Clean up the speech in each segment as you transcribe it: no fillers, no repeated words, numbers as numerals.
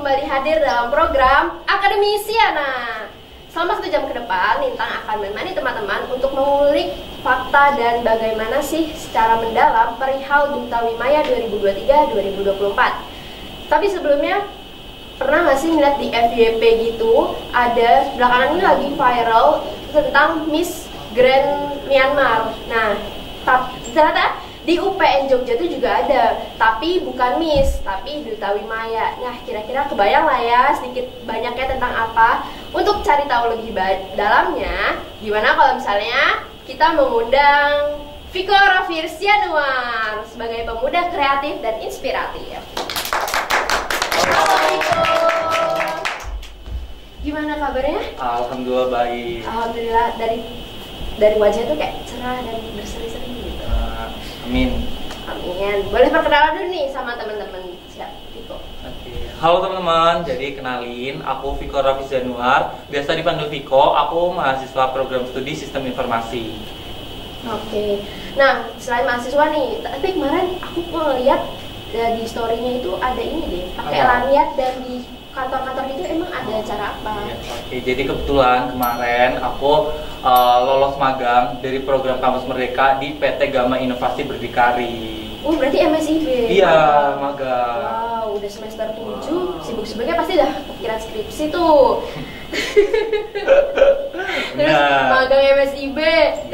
kembali hadir dalam program Akademisiana. Selama 1 jam ke depan, Lintang akan menemani teman-teman untuk mengulik fakta dan bagaimana sih secara mendalam perihal Duta Wimaya 2023-2024. Tapi sebelumnya, pernah nggak sih ngeliat di FYP gitu, ada belakangan ini lagi viral tentang Miss Grand Myanmar. Nah, ternyata di UPN Jogja itu juga ada, tapi bukan Miss, tapi Duta Wimaya. Nah, kira-kira kebayang lah ya sedikit banyaknya tentang apa. Untuk cari tahu lebih dalamnya, gimana kalau misalnya kita mengundang Viko Rafirsianuar sebagai pemuda kreatif dan inspiratif. Halo Viko, gimana kabarnya? Alhamdulillah baik. Alhamdulillah, dari wajah tuh kayak cerah dan berseri-seri gitu. Amin. Amin. Boleh perkenalan dulu nih sama teman-teman. Siap, Viko. Oke. Halo teman-teman, jadi kenalin, aku Viko Rafirsianuar, biasa dipanggil Viko. Aku mahasiswa program studi Sistem Informasi. Oke. Nah, selain mahasiswa nih, tapi kemarin aku ngeliat di story-nya itu ada ini deh, pakai lanyard, dan di kantor-kantor itu emang ada acara apa? Ya, oke, jadi kebetulan kemarin aku lolos magang dari program Kampus Merdeka di PT Gama Inovasi Berdikari. Oh, berarti MSIB? Iya, magang. Wow, udah semester 7, sibuk-sibuknya pasti dah kepikiran skripsi tuh. Terus magang MSIB,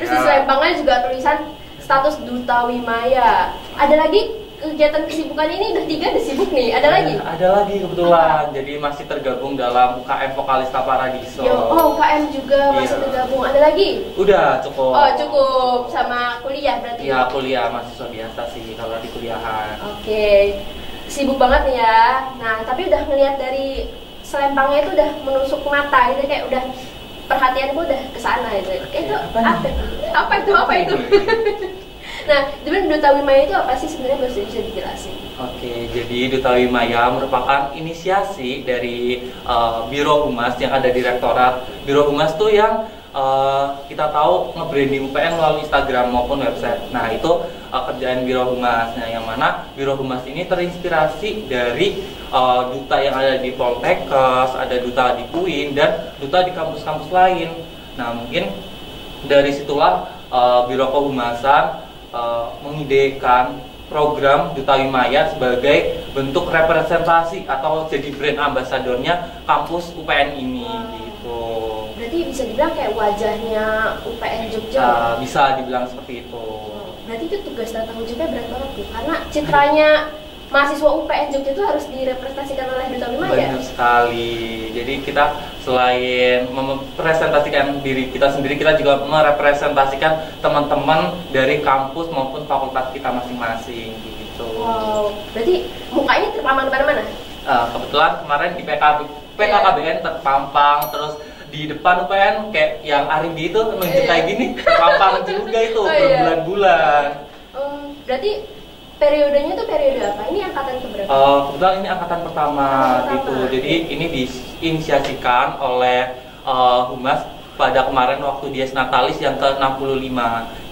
terus di selempangnya juga tulisan status Duta Wimaya. Ada lagi kegiatan kesibukan ini, udah 3 udah sibuk nih, ada lagi? Ada lagi kebetulan, jadi masih tergabung dalam UKM Vokalista Paradiso. Oh, UKM juga masih tergabung, ada lagi? Udah, cukup. Oh, cukup, sama kuliah berarti? Iya, kuliah, mahasiswa biasa sih kalau di kuliahan. Oke, sibuk banget nih ya. Nah, tapi udah ngelihat dari selempangnya itu udah menusuk mata gitu, kayak udah perhatianku udah kesana gitu. Itu apa itu? Nah, sebenarnya Duta Wimaya itu apa sih sebenarnya, bisa dijelasin? Oke, jadi Duta Wimaya merupakan inisiasi dari Biro Humas yang ada di Rektorat. Biro Humas tuh yang kita tahu nge-branding UPN melalui Instagram maupun website. Nah, itu kerjaan Biro Humas. Nah, yang mana Biro Humas ini terinspirasi dari duta yang ada di Poltekkes, ada duta di UIN, dan duta di kampus-kampus lain. Nah, mungkin dari situlah Biro Kehumasan mengidekan program Duta Wimaya sebagai bentuk representasi atau jadi brand ambasadornya kampus UPN ini. Gitu. Berarti bisa dibilang kayak wajahnya UPN Jogja? Bisa dibilang seperti itu. Berarti itu tugas dan tanggung jawabnya berat banget tuh, karena citranya mahasiswa UPN Jogja itu harus direpresentasikan oleh Duta Wimaya? Benar sekali. Jadi kita selain merepresentasikan diri kita sendiri, kita juga merepresentasikan teman-teman dari kampus maupun fakultas kita masing-masing gitu. Wow, berarti mukanya terpampang di mana-mana? Kebetulan kemarin di PKKBN terpampang, terus di depan UPN kayak yang Arimbi itu nunjuk kayak gini, terpampang juga itu berbulan-bulan. Berarti periodenya tuh periode apa? Ini angkatan keberapa? Kebetulan ini angkatan pertama gitu. Jadi ini diinisiasikan oleh Humas pada kemarin waktu Dies Natalis yang ke-65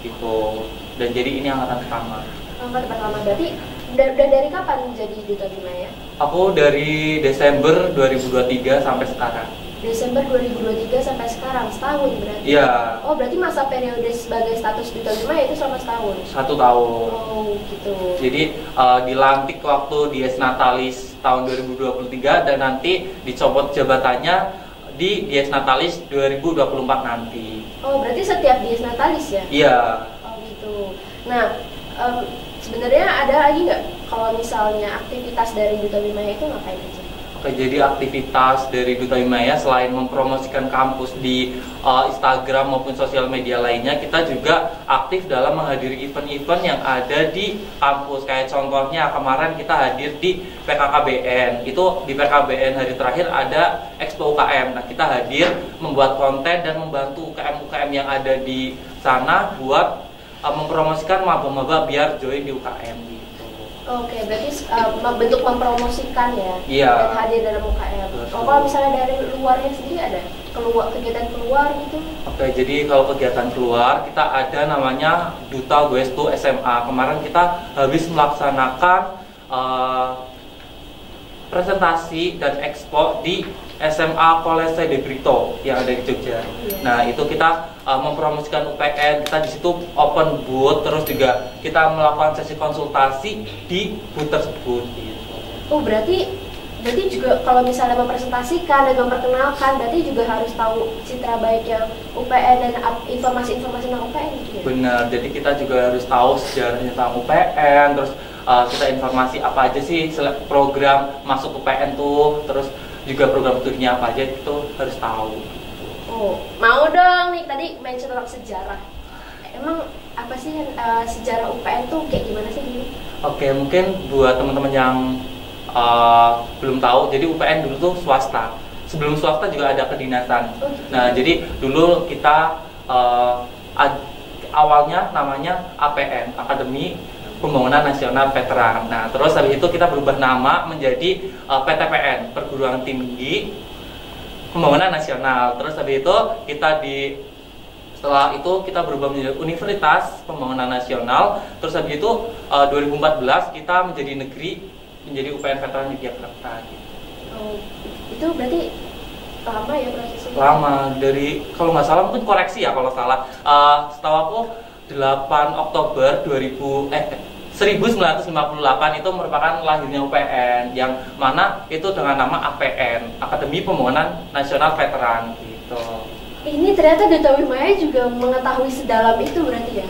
gitu. Dan jadi ini angkatan pertama. Angkatan pertama, berarti dari kapan jadi Duta Wimaya? Aku dari Desember 2023 sampai sekarang. Desember 2023 sampai sekarang, setahun berarti? Iya. Oh, berarti masa periode sebagai status Duta Wimaya itu selama setahun? 1 tahun. Oh, gitu. Jadi dilantik waktu Dies Natalis tahun 2023 dan nanti dicopot jabatannya di Dies Natalis 2024 nanti. Oh, berarti setiap Dies Natalis ya? Iya. Oh, gitu. Nah, sebenarnya ada lagi nggak kalau misalnya aktivitas dari Duta Wimaya itu ngapain aja? Jadi aktivitas dari Duta Wimaya selain mempromosikan kampus di Instagram maupun sosial media lainnya, kita juga aktif dalam menghadiri event-event yang ada di kampus. Kayak contohnya kemarin kita hadir di PKKBN. Itu di PKKBN hari terakhir ada Expo UKM. Nah, kita hadir membuat konten dan membantu UKM-UKM yang ada di sana buat mempromosikan maba-maba biar join di UKM. Oke, berarti bentuk mempromosikan ya, dan hadir dalam UKM. Kalau misalnya dari luarnya sendiri ada kegiatan keluar gitu? Oke, jadi kalau kegiatan keluar kita ada namanya Duta Goestu SMA. Kemarin kita habis melaksanakan presentasi dan expo di SMA Kolese de Brito yang ada di Jogja. Nah, itu kita mempromosikan UPN, kita di situ open booth, terus juga kita melakukan sesi konsultasi di booth tersebut. Gitu. Oh, berarti juga kalau misalnya mempresentasikan dan memperkenalkan, berarti juga harus tahu citra baiknya UPN dan informasi-informasi tentang UPN gitu ya? Benar, jadi kita juga harus tahu sejarahnya tentang UPN, terus kita informasi apa aja sih program masuk UPN tuh, terus juga program studinya apa aja itu harus tahu. Oh, mau dong nih, tadi mention tentang sejarah. Emang apa sih sejarah UPN tuh kayak gimana sih dulu? Oke, mungkin buat teman-teman yang belum tahu, jadi UPN dulu tuh swasta. Sebelum swasta juga ada kedinasan. Nah, jadi dulu kita awalnya namanya APN, Akademi Pembangunan Nasional Veteran. Nah, terus habis itu kita berubah nama menjadi PTPN, Perguruan Tinggi Pembangunan Nasional. Terus habis itu setelah itu kita berubah menjadi Universitas Pembangunan Nasional. Terus habis itu 2014 kita menjadi negeri, menjadi UPN Veteran Yogyakarta. Gitu. Oh, itu berarti lama ya prosesnya? Lama, dari kalau nggak salah mungkin koreksi ya kalau salah. Setahu aku 8 Oktober 1958 itu merupakan lahirnya UPN, yang mana itu dengan nama APN, Akademi Pembangunan Nasional Veteran gitu. Ini ternyata Duta Wismaya juga mengetahui sedalam itu berarti ya?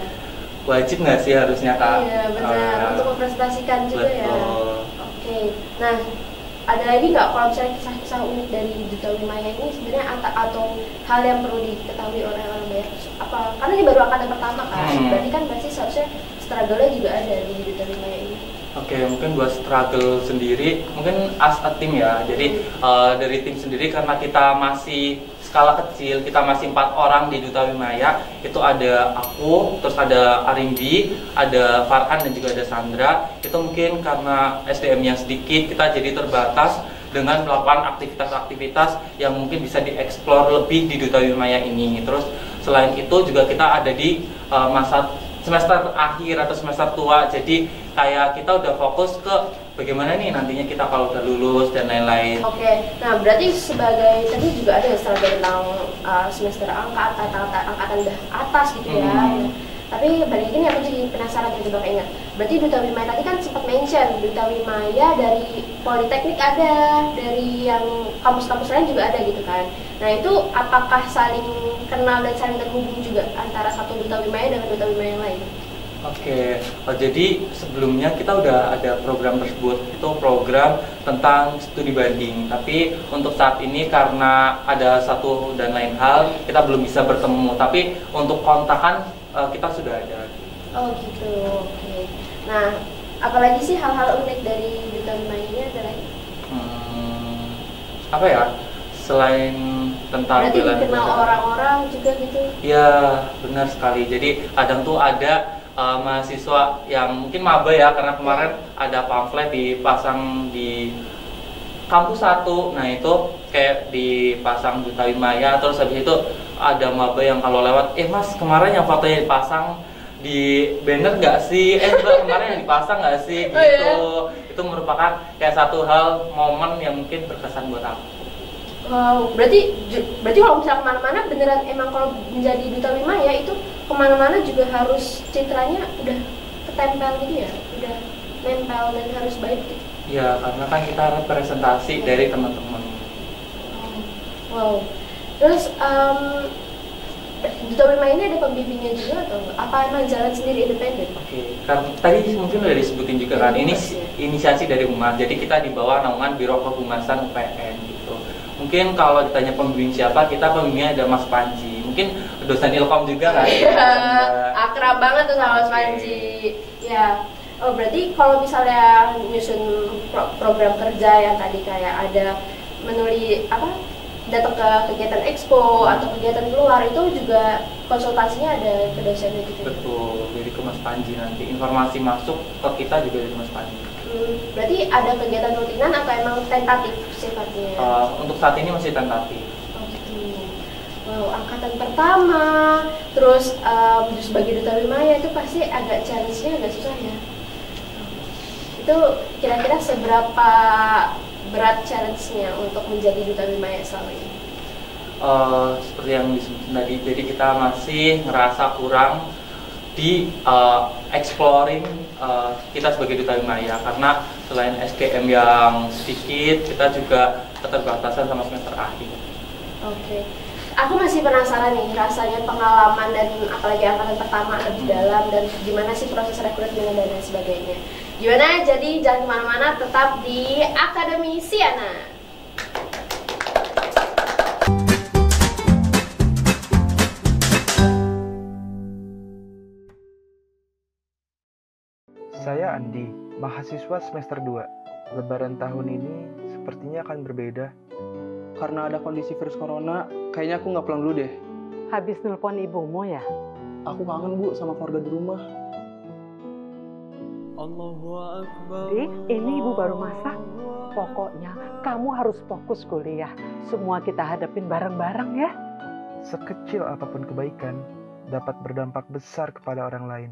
Wajib nggak sih harusnya, Kak? Iya benar, untuk mempresentasikan juga. Betul. Ya. Oke, nah ada lagi nggak kalau misalnya kisah-kisah unik dari Duta Wismaya ini sebenarnya atau hal yang perlu diketahui oleh orang banyak? Apa? Karena ini baru angkatan pertama kan, berarti kan pasti seharusnya struggle-nya juga ada di Duta Wismaya ini. Oke, mungkin buat struggle sendiri, mungkin as a team ya. Jadi dari tim sendiri karena kita masih skala kecil, kita masih 4 orang di Duta Wismaya. Itu ada aku, terus ada Arimbi, ada Farhan dan juga ada Sandra. Itu mungkin karena SDM-nya sedikit, kita jadi terbatas dengan melakukan aktivitas-aktivitas yang mungkin bisa dieksplor lebih di Duta Wismaya ini. Terus selain itu juga kita ada di masa semester akhir atau semester tua, jadi kayak kita udah fokus ke bagaimana nih nantinya kita kalau udah lulus dan lain-lain. Oke, nah berarti sebagai tadi juga ada strategi tentang semester angkatan udah atas gitu ya. Tapi balik ini aku jadi penasaran dan coba ingat. Berarti Duta Wismaya tadi kan sempat mention Duta Wismaya dari Politeknik ada, dari yang kampus-kampus lain juga ada gitu kan. Nah itu apakah saling kenal dan saling terhubung juga antara satu Duta Wismaya dengan Duta Wismaya yang lain? Oke, jadi sebelumnya kita udah ada program tersebut, itu program tentang studi banding. Tapi untuk saat ini karena ada satu dan lain hal, kita belum bisa bertemu. Tapi untuk kontakan kita sudah ada. Oh gitu, oke. Nah, apalagi sih hal-hal unik dari Duta Wismaya ini ada lagi? Apa ya? Selain tentang berarti dikenal orang-orang juga gitu? Ya, benar sekali. Jadi kadang tuh ada mahasiswa yang mungkin maba ya, karena kemarin ada pamflet dipasang di kampus 1. Nah itu kayak dipasang Duta Wismaya, terus habis itu ada maba yang kalau lewat, Mas kemarin yang fotonya dipasang di banner nggak sih? Mbak kemarin yang dipasang nggak sih? Gitu. Oh, iya? Itu merupakan kayak satu hal momen yang mungkin berkesan buat aku. Wow, berarti kalau misalnya kemana-mana beneran emang kalau menjadi Duta Wismaya itu kemana-mana juga harus citranya udah ketempel gitu ya, udah nempel dan harus baik gitu. Ya, karena kan kita representasi dari teman-teman. Wow. Terus Duta Wismaya ini ada pembimbingnya juga atau enggak? Apa emang jalan sendiri independen? Oke, karena tadi mungkin udah disebutin juga kan, ini inisiasi dari Humas. Jadi kita di bawah naungan Biro Kehumasan UPN gitu. Mungkin kalau ditanya pembimbing siapa, kita pembimbingnya ada Mas Panji. Mungkin dosen Ilkom juga kan? Iya, akrab banget tuh sama Mas Panji. Ya. Oh berarti kalau misalnya nyusun program kerja yang tadi kayak ada menulis datang ke kegiatan expo atau kegiatan keluar, itu juga konsultasinya ada ke dosennya gitu. Betul, jadi ke Mas Panji nanti informasi masuk ke kita juga dari Mas Panji. Berarti ada kegiatan rutinan atau emang tentatif sifatnya? Untuk saat ini masih tentatif. Oh gitu. Wow, angkatan pertama, terus sebagai Duta Wismaya itu pasti agak challenge-nya agak susah ya. Itu kira-kira seberapa berat challenge-nya untuk menjadi Duta Wismaya selama ini? Seperti yang disebut tadi, jadi kita masih ngerasa kurang di exploring kita sebagai Duta Wismaya, karena selain SDM yang sedikit, kita juga keterbatasan sama semester akhir. Oke. Aku masih penasaran nih rasanya pengalaman dan apalagi angkatan pertama lebih dalam, dan gimana sih proses rekrutmen dan lain sebagainya. Gimana? Jadi jangan kemana-mana, tetap di Akademi Siana. Saya Andi, mahasiswa semester 2. Lebaran tahun ini sepertinya akan berbeda. Karena ada kondisi virus corona, kayaknya aku nggak pulang dulu deh. Habis nelpon ibumu ya? Aku kangen Bu sama keluarga di rumah. Dik, ini ibu baru masak. Pokoknya kamu harus fokus kuliah. Semua kita hadapin bareng-bareng ya. Sekecil apapun kebaikan dapat berdampak besar kepada orang lain.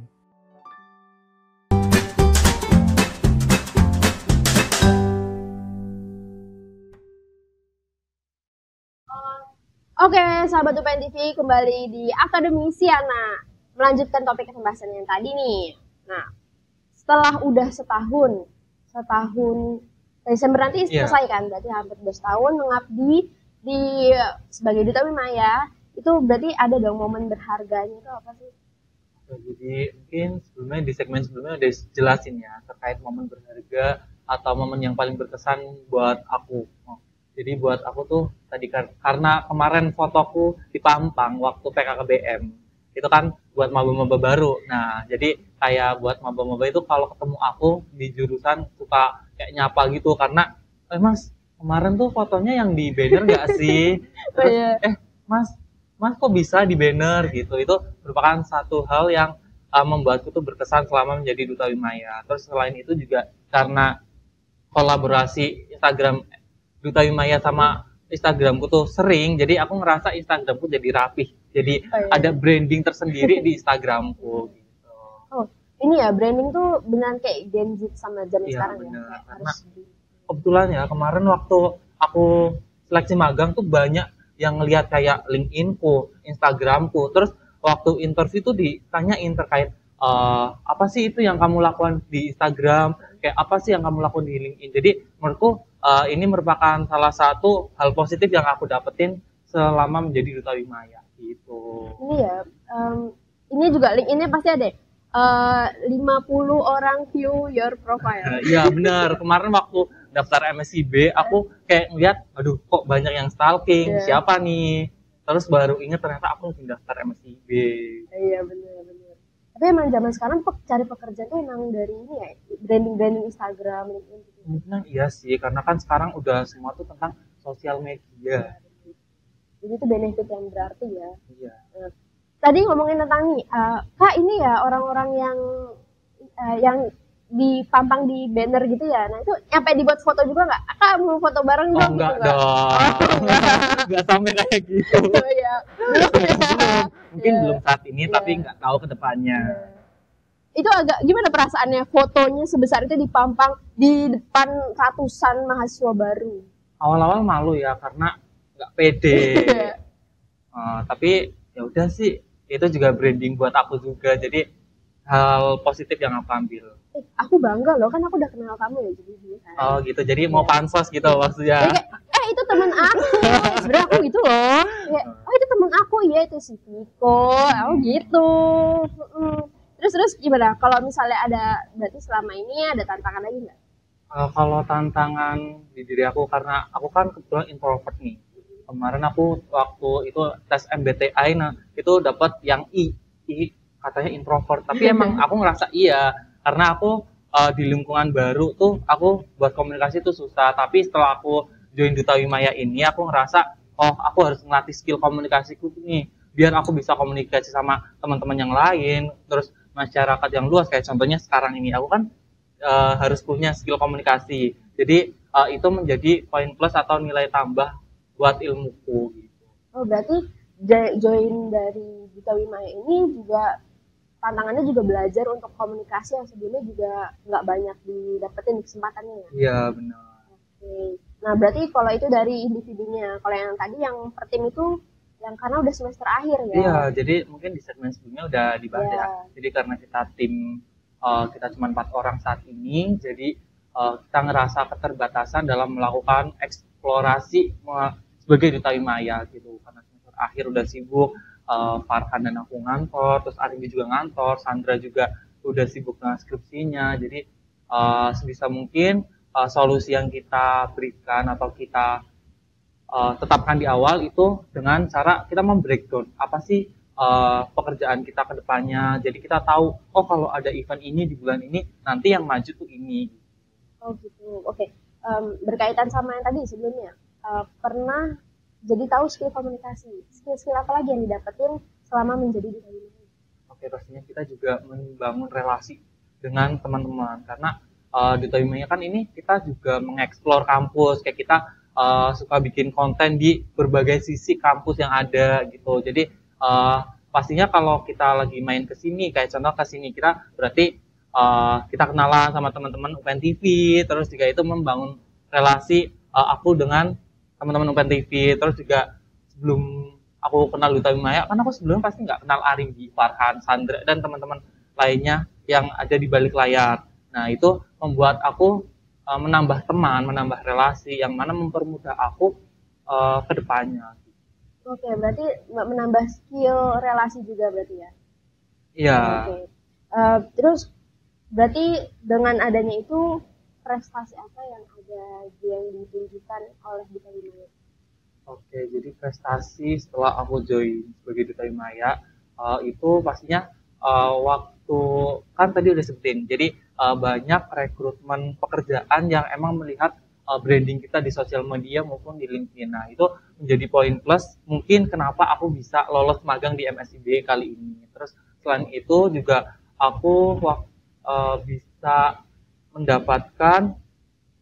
Oke, sahabat UPN TV, kembali di Akademi Siana. Melanjutkan topik pembahasan yang tadi nih. Nah, setelah udah setahun Desember nanti selesai kan, berarti hampir 2 tahun mengabdi di sebagai Duta Wismaya. Itu berarti ada dong momen berharganya, itu apa sih? Jadi mungkin sebelumnya di segmen sebelumnya udah jelasin ya terkait momen berharga atau momen yang paling berkesan buat aku. Jadi buat aku tuh tadi karena kemarin fotoku dipampang waktu PKKBM, itu kan buat maba-maba baru. Nah, jadi kayak buat maba-maba itu kalau ketemu aku di jurusan suka kayak nyapa gitu, karena Mas, kemarin tuh fotonya yang di banner nggak sih? Terus, Mas kok bisa di banner gitu? Itu merupakan satu hal yang membuatku tuh berkesan selama menjadi Duta Wismaya. Terus selain itu juga karena kolaborasi Instagram Duta Wismaya sama Instagramku tuh sering, jadi aku ngerasa Instagramku jadi rapih, jadi ada branding tersendiri di Instagramku gitu. Oh, ini ya branding tuh beneran kayak Gen Z sama zaman sekarang bener. Ya? Karena kebetulan ya kemarin waktu aku seleksi magang tuh banyak yang ngelihat kayak LinkedIn-ku, Instagramku, terus waktu interview tuh ditanyain terkait apa sih itu yang kamu lakukan di Instagram, kayak apa sih yang kamu lakukan di LinkedIn. Jadi menurutku ini merupakan salah satu hal positif yang aku dapetin selama menjadi Duta Wismaya gitu. Ini ya, ini juga link ini pasti ada 50 orang view your profile. Iya benar, kemarin waktu daftar MSIB aku kayak ngeliat, aduh kok banyak yang stalking, siapa nih? Terus baru ingat ternyata aku mungkin daftar MSIB. Iya benar. Tapi emang zaman sekarang cari pekerjaan tuh emang dari ini ya, branding Instagram, LinkedIn gitu. Mungkin iya sih, karena kan sekarang udah semua tuh tentang sosial media. Jadi itu benefit yang berarti ya. Iya. Tadi ngomongin tentang nih, Kak ini ya orang-orang yang dipampang di banner gitu ya. Nah itu nyampe dibuat foto juga nggak? Kak mau foto bareng dong? Enggak gitu, dong. Enggak sampai kayak gitu. Iya. Mungkin belum saat ini, tapi nggak tahu ke depannya. Itu agak gimana perasaannya fotonya sebesar itu dipampang di depan ratusan mahasiswa baru? Awal-awal malu ya karena nggak pede. Tapi ya udah sih, itu juga branding buat aku juga. Jadi hal positif yang aku ambil. Aku bangga loh, kan aku udah kenal kamu ya jadi. Oh gitu, jadi mau pansos gitu maksudnya. Kayak, itu temen aku. Sebenarnya aku gitu loh. Kayak, oh itu temen aku, iya itu si Viko. Oh gitu. Terus gimana? Kalau misalnya ada, berarti selama ini ada tantangan lagi nggak? Kalau tantangan di diri aku, karena aku kan kebetulan introvert nih. Kemarin aku waktu itu tes MBTI, nah itu dapat yang I katanya introvert. Tapi emang aku ngerasa iya, karena aku di lingkungan baru tuh aku buat komunikasi tuh susah. Tapi setelah aku join Duta Wismaya ini, aku ngerasa oh aku harus ngelatih skill komunikasiku nih, biar aku bisa komunikasi sama teman-teman yang lain, terus masyarakat yang luas. Kayak contohnya sekarang ini aku kan harus punya skill komunikasi. Jadi itu menjadi poin plus atau nilai tambah buat ilmuku gitu. Oh berarti join dari Duta Wismaya ini juga tantangannya juga belajar untuk komunikasi yang sebelumnya juga nggak banyak didapetin kesempatannya ya? Iya benar. Oke. Nah, berarti kalau itu dari individunya. Kalau yang tadi yang per tim itu yang karena udah semester akhir ya. Iya, jadi mungkin di segmen sebelumnya udah dibahas Iya. ya. Jadi karena kita tim kita cuma 4 orang saat ini, jadi kita ngerasa keterbatasan dalam melakukan eksplorasi sebagai duta Maya gitu. Karena semester akhir udah sibuk, Farhan dan aku ngantor, terus Arimi juga ngantor, Sandra juga udah sibuk dengan skripsinya. Jadi sebisa mungkin solusi yang kita berikan atau kita tetapkan di awal itu dengan cara kita membreakdown apa sih pekerjaan kita ke depannya. Jadi kita tahu, oh kalau ada event ini di bulan ini, nanti yang maju tuh ini. Oh gitu, oke. Berkaitan sama yang tadi sebelumnya, pernah jadi tahu skill komunikasi. Skill apa lagi yang didapetin selama menjadi duta Maya? Oke, pastinya kita juga membangun relasi dengan teman-teman. Karena duta Maya kan ini kita juga mengeksplor kampus, kayak kita suka bikin konten di berbagai sisi kampus yang ada gitu. Jadi pastinya kalau kita lagi main ke sini, kayak contoh ke sini kita berarti kita kenalan sama teman-teman UPN TV, terus juga itu membangun relasi aku dengan teman-teman UPN TV. Terus juga sebelum aku kenal duta Maya, kan aku sebelumnya pasti nggak kenal Arimbi, Farhan, Sandra dan teman-teman lainnya yang ada di balik layar. Nah itu membuat aku menambah teman, menambah relasi yang mana mempermudah aku ke depannya. Oke, berarti menambah skill relasi juga berarti ya? Iya. Oke. Terus berarti dengan adanya itu prestasi apa yang ada yang ditunjukkan oleh duta Maya? Oke, jadi prestasi setelah aku join sebagai duta Maya itu pastinya waktu kan tadi udah sebutin. Jadi banyak rekrutmen pekerjaan yang emang melihat branding kita di sosial media maupun di LinkedIn. Nah, itu menjadi poin plus mungkin kenapa aku bisa lolos magang di MSIB kali ini. Terus selain itu juga aku bisa mendapatkan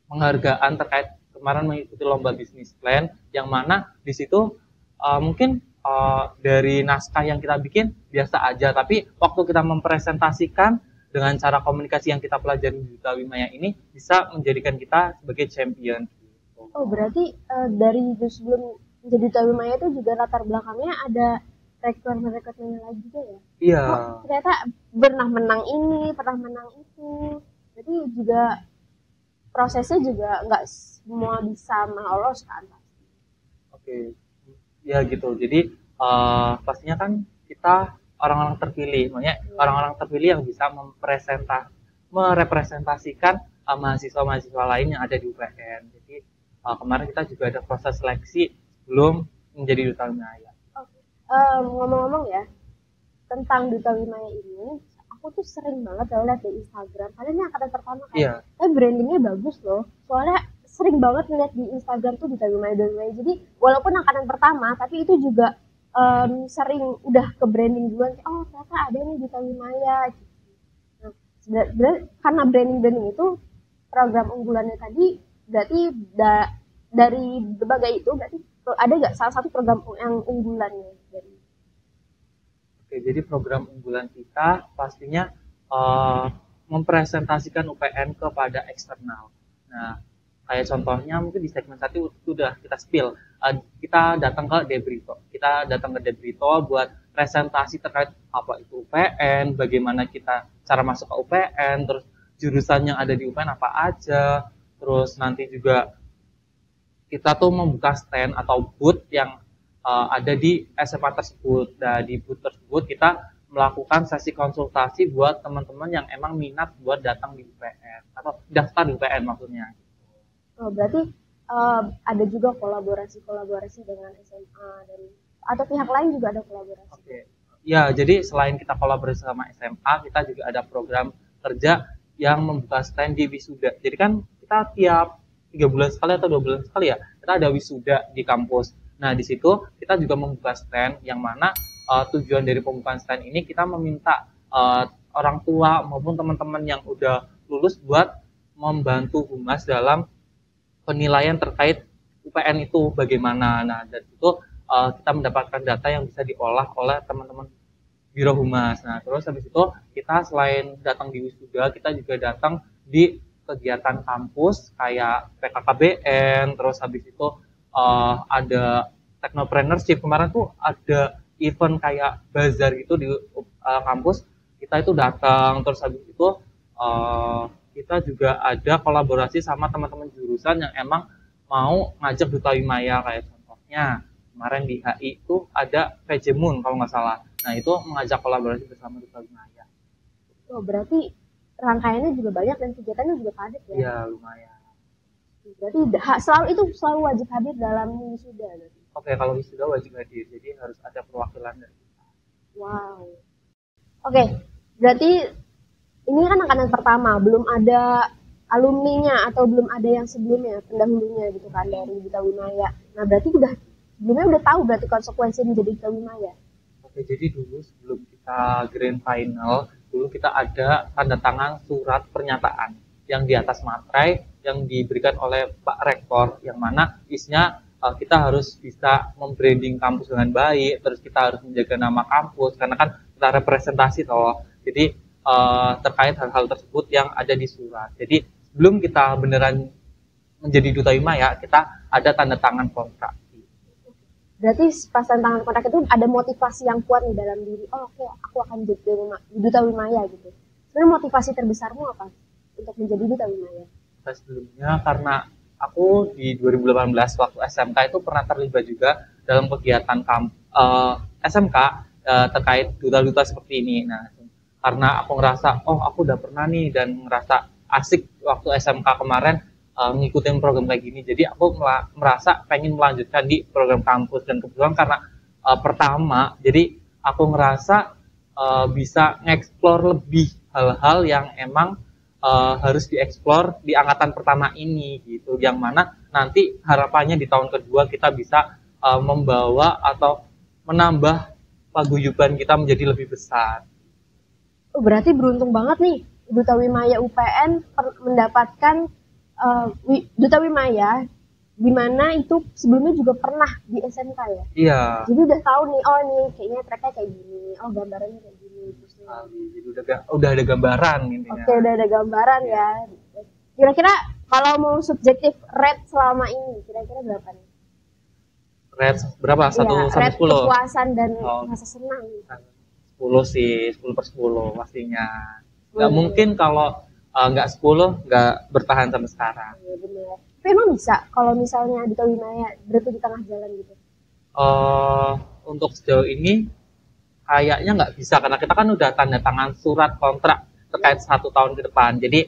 penghargaan terkait kemarin mengikuti lomba bisnis plan yang mana di situ mungkin dari naskah yang kita bikin biasa aja, tapi waktu kita mempresentasikan dengan cara komunikasi yang kita pelajari di duta Maya ini bisa menjadikan kita sebagai champion. Oh, berarti dari sebelum menjadi duta Maya itu juga latar belakangnya ada rekrutmen lagi juga ya? Iya. Oh, ternyata pernah menang ini, pernah menang itu. Jadi juga prosesnya juga nggak semua bisa lolos kan? Oke. Ya gitu. Jadi pastinya kan kita orang-orang terpilih, makanya orang-orang terpilih yang bisa merepresentasikan mahasiswa-mahasiswa lain yang ada di UPN. Jadi kemarin kita juga ada proses seleksi sebelum menjadi duta Maya. Ngomong-ngomong ya tentang duta Maya ini, aku tuh sering banget lihat di Instagram. Kalian ini angkatan pertama kan? Iya. Brandingnya bagus loh. Soalnya sering banget ngeliat di Instagram tuh duta Maya. Jadi walaupun angkatan pertama, tapi itu juga sering udah ke branding duluan. Oh ternyata ada nih duta Maya. Nah, sebenarnya karena branding itu program unggulannya tadi berarti dari berbagai itu berarti ada nggak salah satu program yang unggulannya dari? Oke, jadi program unggulan kita pastinya mempresentasikan UPN kepada eksternal. Nah, kayak contohnya mungkin di segmen 1 sudah kita spill, kita datang ke Debrito. Kita datang ke Debrito buat presentasi terkait apa itu UPN, bagaimana kita cara masuk ke UPN, terus jurusan yang ada di UPN apa aja, terus nanti juga kita tuh membuka stand atau booth yang ada di SMA tersebut. Nah, di booth tersebut kita melakukan sesi konsultasi buat teman-teman yang emang minat buat datang di UPN atau daftar di UPN maksudnya. Oh, berarti ada juga kolaborasi dengan SMA dan atau pihak lain juga ada kolaborasi. Oke. Ya, jadi selain kita kolaborasi sama SMA, kita juga ada program kerja yang membuka stand di wisuda. Jadi kan kita tiap 3 bulan sekali atau 2 bulan sekali ya, kita ada wisuda di kampus. Nah, di situ kita juga membuka stand yang mana tujuan dari pembukaan stand ini kita meminta orang tua maupun teman-teman yang udah lulus buat membantu humas dalam penilaian terkait UPN itu bagaimana. Nah, dari itu kita mendapatkan data yang bisa diolah oleh teman-teman Biro Humas. Nah, terus habis itu kita selain datang di wisuda, kita juga datang di kegiatan kampus kayak PKKBN, terus habis itu ada technopreneurship. Kemarin tuh ada event kayak bazar gitu di kampus, kita itu datang, terus habis itu kita juga ada kolaborasi sama teman-teman jurusan yang emang mau ngajak Duta Wimaya, kayak contohnya kemarin di HI itu ada Vejemun kalau nggak salah. Nah itu mengajak kolaborasi bersama Duta Wimaya. Oh, berarti rangkaiannya juga banyak dan kegiatannya juga padat ya? Iya, lumayan. Berarti selalu wajib hadir dalam wisuda berarti? Oke, kalau wisuda wajib hadir, jadi harus ada perwakilan dari kita. Wow. Oke, berarti ini kan angkatan pertama, belum ada alumninya atau belum ada yang sebelumnya, pendahulunya gitu kan dari Duta Wimaya. Nah berarti sebelumnya udah tahu berarti konsekuensi menjadi Duta Wimaya? Oke, jadi dulu sebelum kita grand final, dulu kita ada tanda tangan surat pernyataan yang di atas materai yang diberikan oleh Pak Rektor, yang mana isinya kita harus bisa membranding kampus dengan baik, terus kita harus menjaga nama kampus, karena kan kita representasi toh. Jadi terkait hal-hal tersebut yang ada di surat. Jadi sebelum kita beneran menjadi Duta Wimaya, kita ada tanda tangan kontrak. Berarti pas tanda tangan kontrak itu ada motivasi yang kuat nih dalam diri. Oh oke, aku akan jadi Duta Wimaya gitu. Sebenarnya motivasi terbesarmu apa untuk menjadi Duta Wimaya? Sebelumnya karena aku di 2018 waktu SMK itu pernah terlibat juga dalam kegiatan SMK terkait duta-duta seperti ini. Nah, karena aku ngerasa, oh aku udah pernah nih, dan ngerasa asik waktu SMK kemarin ngikutin program kayak gini. Jadi aku merasa pengen melanjutkan di program kampus, dan kebetulan karena pertama, jadi aku ngerasa bisa nge-explore lebih hal-hal yang emang harus dieksplor di angkatan pertama ini gitu, yang mana nanti harapannya di tahun kedua kita bisa membawa atau menambah paguyuban kita menjadi lebih besar. Oh, berarti beruntung banget nih Duta Wimaya UPN mendapatkan Duta Wimaya, di mana itu sebelumnya juga pernah di SMK ya? Iya. Jadi udah tahu nih, oh nih kayaknya tracknya kayak gini, oh gambarannya kayak gini. Jadi udah ada gambaran intinya. Oke, udah ada gambaran ya. Kira-kira kalau mau subjektif rate selama ini, kira-kira berapa nih? Rate berapa? 1 ya, sampai 10? Kepuasan dan rasa senang. 10 sih, 10/10 pastinya. Nggak mungkin kalau nggak 10 nggak bertahan sampai sekarang. Iya benar. Tapi emang bisa kalau misalnya Duta Wimaya berhenti di tengah jalan gitu? Untuk sejauh ini kayaknya nggak bisa, karena kita kan udah tanda tangan surat kontrak terkait 1 tahun ke depan. Jadi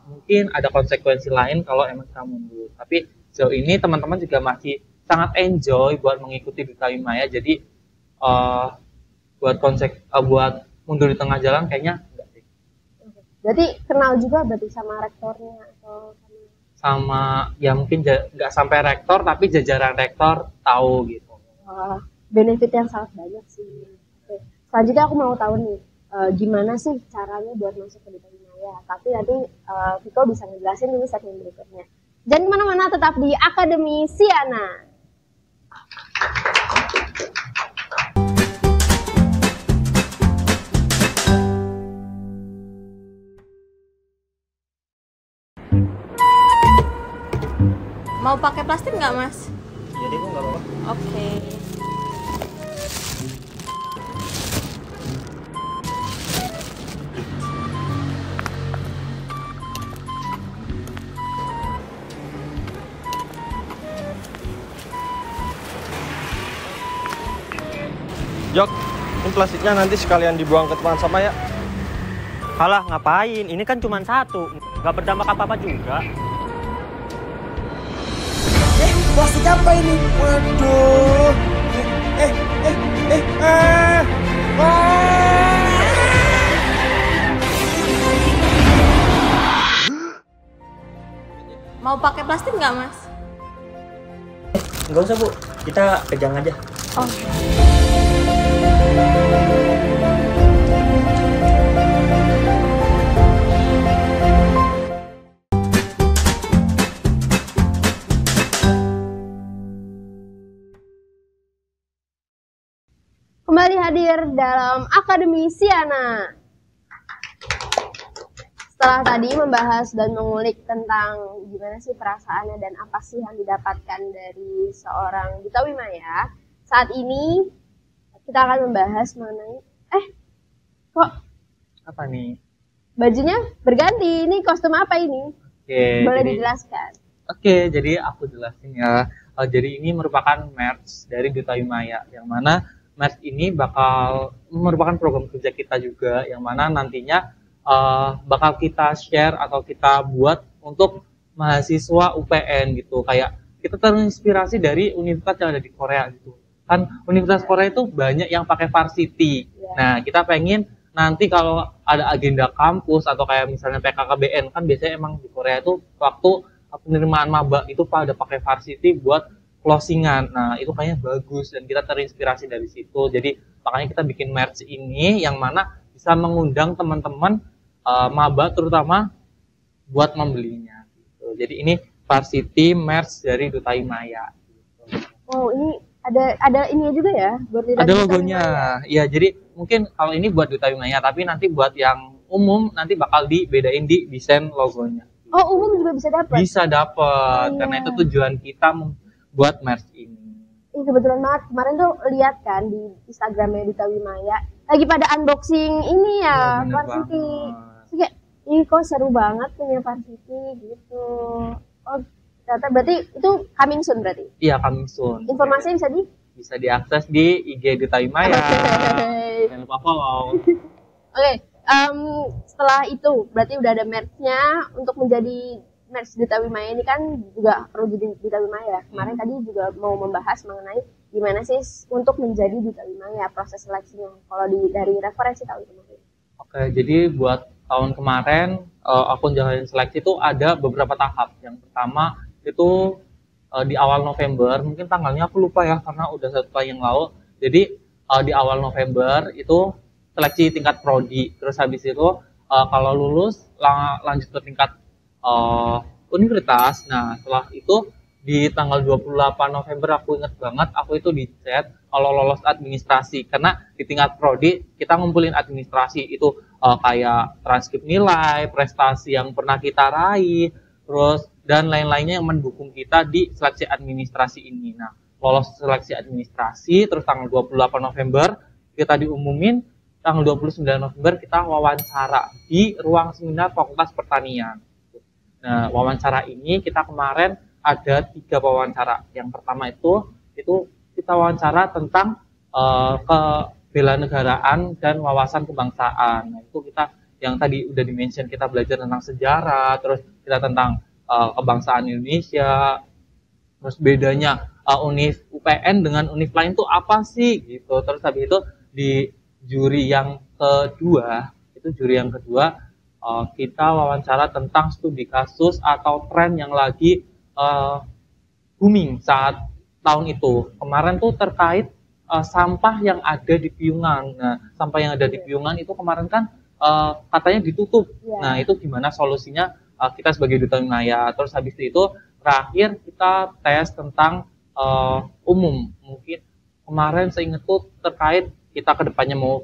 mungkin ada konsekuensi lain kalau emang kita mundur. Tapi sejauh ini teman-teman juga masih sangat enjoy buat mengikuti Duta Wimaya. Jadi buat mundur di tengah jalan kayaknya enggak sih. Berarti kenal juga berarti sama rektornya atau sama ya mungkin nggak sampai rektor, tapi jajaran rektor tahu gitu. Benefit yang sangat banyak sih. Oke. Selanjutnya aku mau tahu nih gimana sih caranya buat masuk ke Duta Wimaya. Tapi nanti Viko bisa ngejelasin dulu segmen berikutnya. Jangan kemana-mana, tetap di Akademi Siana. Mau pakai plastik nggak, Mas? Jadi Bu, nggak apa-apa. Oke. Jok, ini plastiknya nanti sekalian dibuang ke tempat sampah ya. Halah, ngapain? Ini kan cuma satu, nggak berdampak apa-apa juga. Plastik apa ini? Waduh. Mau pakai plastik nggak, Mas? Nggak usah, Bu. Kita pegang aja. Oh. Kembali hadir dalam Akademi Siana. Setelah tadi membahas dan mengulik tentang gimana sih perasaannya dan apa sih yang didapatkan dari seorang Duta Wimaya, saat ini kita akan membahas mengenai kok Apa nih? bajunya berganti, ini kostum apa ini? Oke, Boleh jadi, dijelaskan? jadi aku jelasin ya. Jadi ini merupakan merch dari Duta Wimaya, yang mana merch ini merupakan program kerja kita juga, yang mana nantinya bakal kita share atau kita buat untuk mahasiswa UPN gitu. Kayak kita terinspirasi dari universitas yang ada di Korea gitu. Kan universitas Korea itu banyak yang pakai varsity. Nah, kita pengen nanti kalau ada agenda kampus atau kayak misalnya PKKBN, kan biasanya emang di Korea itu waktu penerimaan maba itu pada pakai varsity buat closingan. Nah, itu kayaknya bagus dan kita terinspirasi dari situ. Jadi makanya kita bikin merch ini yang mana bisa mengundang teman-teman maba terutama buat membelinya gitu. Jadi ini varsity merch dari Duta Wimaya gitu. Oh, ini ada ini juga ya? Ada logonya. Iya, jadi mungkin kalau ini buat Duta Wimaya, tapi nanti buat yang umum nanti bakal dibedain di desain logonya. Oh, umum juga bisa dapat? Bisa dapat, karena itu tujuan kita buat merch ini. Kebetulan banget, kemarin tuh lihat kan di Instagramnya Duta Wimaya lagi pada unboxing ini ya, varsity. Terus kayak, ih kok seru banget punya varsity gitu. Oh, ternyata berarti itu coming soon berarti? Iya, coming soon. Informasinya bisa diakses di IG Duta Wimaya. Jangan lupa follow. Oke, setelah itu berarti udah ada merch-nya. Untuk menjadi merch Duta Wimaya ini kan juga perlu jadi Duta Wimaya. Kemarin tadi juga mau membahas mengenai gimana sih untuk menjadi Duta Wimaya, proses seleksinya. Kalau dari referensi tahu itu mungkin. Oke, jadi buat tahun kemarin aku jalanin seleksi itu ada beberapa tahap. Yang pertama itu di awal November, mungkin tanggalnya aku lupa ya karena udah 1 tahun yang lalu. Jadi di awal November itu seleksi tingkat prodi. Terus habis itu kalau lulus lanjut ke tingkat universitas. Nah, setelah itu di tanggal 28 November aku ingat banget, aku itu di chat kalau lolos administrasi, karena di tingkat prodi kita ngumpulin administrasi itu kayak transkrip nilai, prestasi yang pernah kita raih, terus dan lain-lainnya yang mendukung kita di seleksi administrasi ini. Nah, lolos seleksi administrasi, terus tanggal 28 November kita diumumin, tanggal 29 November kita wawancara di ruang seminar Fakultas Pertanian. Nah, wawancara ini kita kemarin ada 3 wawancara. Yang pertama itu kita wawancara tentang kebelanegaraan dan wawasan kebangsaan. Nah, itu kita yang tadi udah di-mention, kita belajar tentang sejarah, terus kita tentang kebangsaan Indonesia, terus bedanya univ UPN dengan univ lain itu apa sih gitu. Terus habis itu di juri yang kedua kita wawancara tentang studi kasus atau tren yang lagi booming saat tahun itu. Kemarin tuh terkait sampah yang ada di Piungan. Nah, sampah yang ada di Piungan itu kemarin kan katanya ditutup. Nah, itu gimana solusinya kita sebagai Duta Wimaya. Terus habis itu terakhir kita tes tentang umum. Mungkin kemarin seingat tuh terkait kita kedepannya mau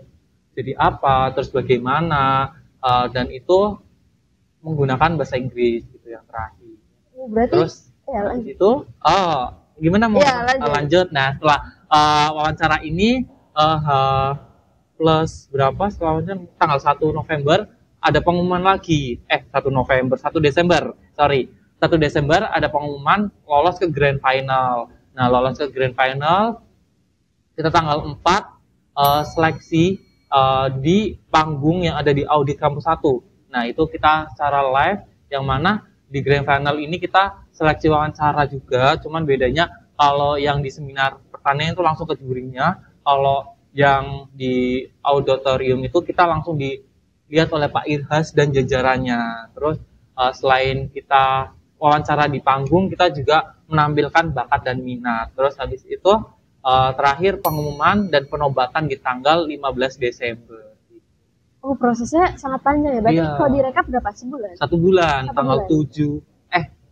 jadi apa, terus bagaimana, dan itu menggunakan bahasa Inggris gitu yang terakhir. Berarti terus lanjut. Itu gimana mau lanjut. Nah, setelah wawancara ini plus berapa setelahnya tanggal 1 November ada pengumuman lagi. 1 Desember ada pengumuman lolos ke grand final. Nah, lolos ke grand final kita tanggal 4 seleksi di panggung yang ada di Audit Kampus 1. Nah, itu kita secara live, yang mana di grand final ini kita seleksi wawancara juga, cuman bedanya kalau yang di seminar pertanian itu langsung ke jurinya, kalau yang di auditorium itu kita langsung dilihat oleh Pak Irhas dan jajarannya. Terus selain kita wawancara di panggung, kita juga menampilkan bakat dan minat. Terus habis itu terakhir pengumuman dan penobatan di tanggal 15 Desember. Oh, prosesnya sangat panjang ya. Berarti kalau direkap berapa? Sebulan? 1 bulan, tanggal 7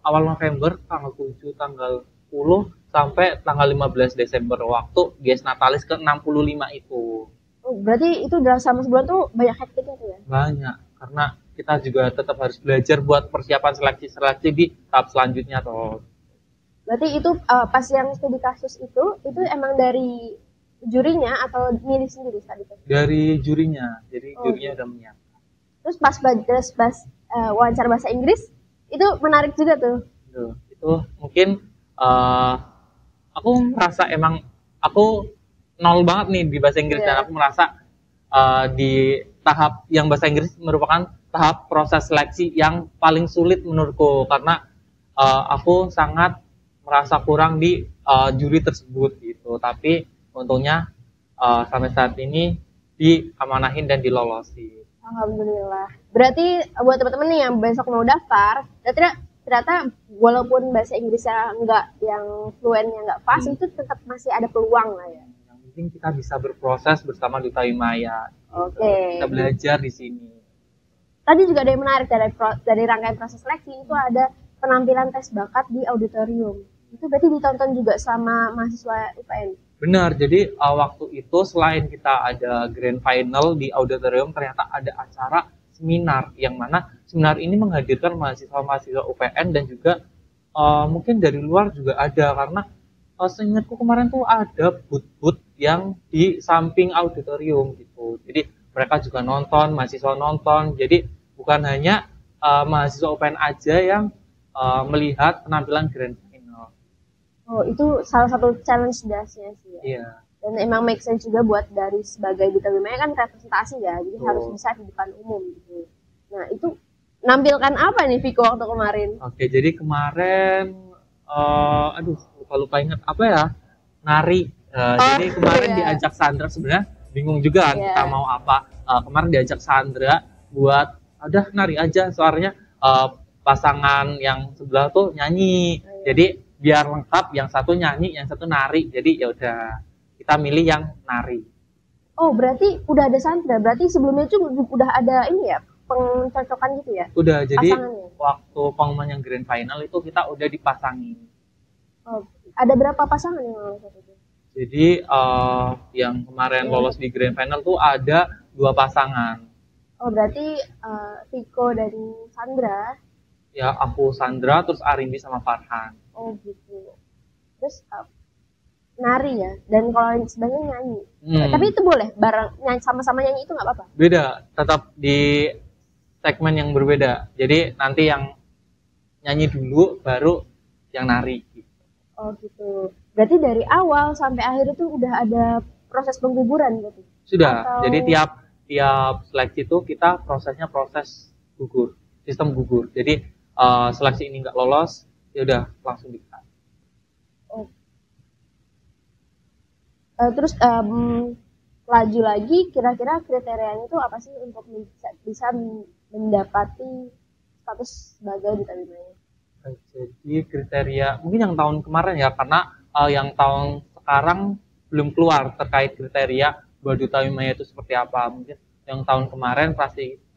awal November, tanggal 7, tanggal 10 sampai tanggal 15 Desember, waktu Dies Natalis ke-65 itu. Oh, berarti itu dalam selama sebulan tuh banyak hektiknya tuh ya? Banyak, karena kita juga tetap harus belajar buat persiapan seleksi di tahap selanjutnya toh. Berarti itu pas yang studi kasus itu emang dari jurinya atau milih sendiri saat itu? Dari jurinya, jadi jurinya udah menyiapkan. Terus pas wawancara bahasa Inggris itu menarik juga tuh. Itu mungkin aku merasa emang aku nol banget nih di bahasa Inggris dan aku merasa di tahap yang bahasa Inggris merupakan tahap proses seleksi yang paling sulit menurutku karena aku sangat merasa kurang di juri tersebut gitu. Tapi untungnya sampai saat ini diamanahin dan dilolosin. Alhamdulillah. Berarti buat teman-teman nih yang besok mau daftar, ternyata walaupun bahasa Inggrisnya nggak yang fluent, yang nggak fast, itu tetap masih ada peluang lah ya. Yang penting kita bisa berproses bersama Duta Wimaya. Oke. Kita belajar di sini. Tadi juga ada yang menarik dari rangkaian proses seleksi itu ada penampilan tes bakat di auditorium. Itu berarti ditonton juga sama mahasiswa UPN. Benar, jadi waktu itu selain kita ada grand final di auditorium, ternyata ada acara seminar, yang mana seminar ini menghadirkan mahasiswa-mahasiswa UPN dan juga mungkin dari luar juga ada, karena seingatku kemarin tuh ada booth-booth yang di samping auditorium gitu. Jadi mereka juga nonton, mahasiswa nonton, jadi bukan hanya mahasiswa UPN aja yang melihat penampilan grand final. Oh, itu salah satu challenge dasarnya sih ya. Iya. Dan emang make sense juga buat dari sebagai Duta Wimaya kan representasi ya, jadi harus bisa di depan umum gitu. Nah, itu nampilkan apa nih Viko waktu kemarin? Oke, jadi kemarin lupa ingat apa ya? Nari. Jadi kemarin diajak Sandra, sebenarnya bingung juga kan kita mau apa. Kemarin diajak Sandra buat udah nari aja, soalnya pasangan yang sebelah tuh nyanyi. Jadi biar lengkap, yang satu nyanyi, yang satu nari. Jadi ya udah kita milih yang nari. Oh, berarti udah ada Sandra. Berarti sebelumnya itu udah ada ini ya, pencocokan gitu ya? Udah, jadi pasangannya. Waktu pengumuman yang grand final itu kita udah dipasangin. Oh, ada berapa pasangan yang lolos itu? Jadi yang kemarin lolos di grand final tuh ada 2 pasangan. Oh, berarti Viko dan Sandra. Ya, aku Sandra, terus Arimbi sama Farhan. Oh gitu. Terus nari ya, dan kalau sebenarnya nyanyi. Tapi itu boleh bareng nyanyi sama-sama nyanyi itu nggak apa-apa? Beda, tetap di segmen yang berbeda. Jadi nanti yang nyanyi dulu, baru yang nari. Oh gitu. Berarti dari awal sampai akhir itu udah ada proses pengguguran gitu? Sudah. Atau... Jadi tiap seleksi itu kita prosesnya proses gugur, sistem gugur. Jadi seleksi ini nggak lolos, ya udah langsung di-cut. Oh. Terus laju lagi, kira-kira kriterianya itu apa sih untuk bisa mendapati status sebagai Duta Wimaya? Jadi kriteria mungkin yang tahun kemarin ya, karena yang tahun sekarang belum keluar terkait kriteria bahwa Duta Wimaya itu seperti apa. Mungkin yang tahun kemarin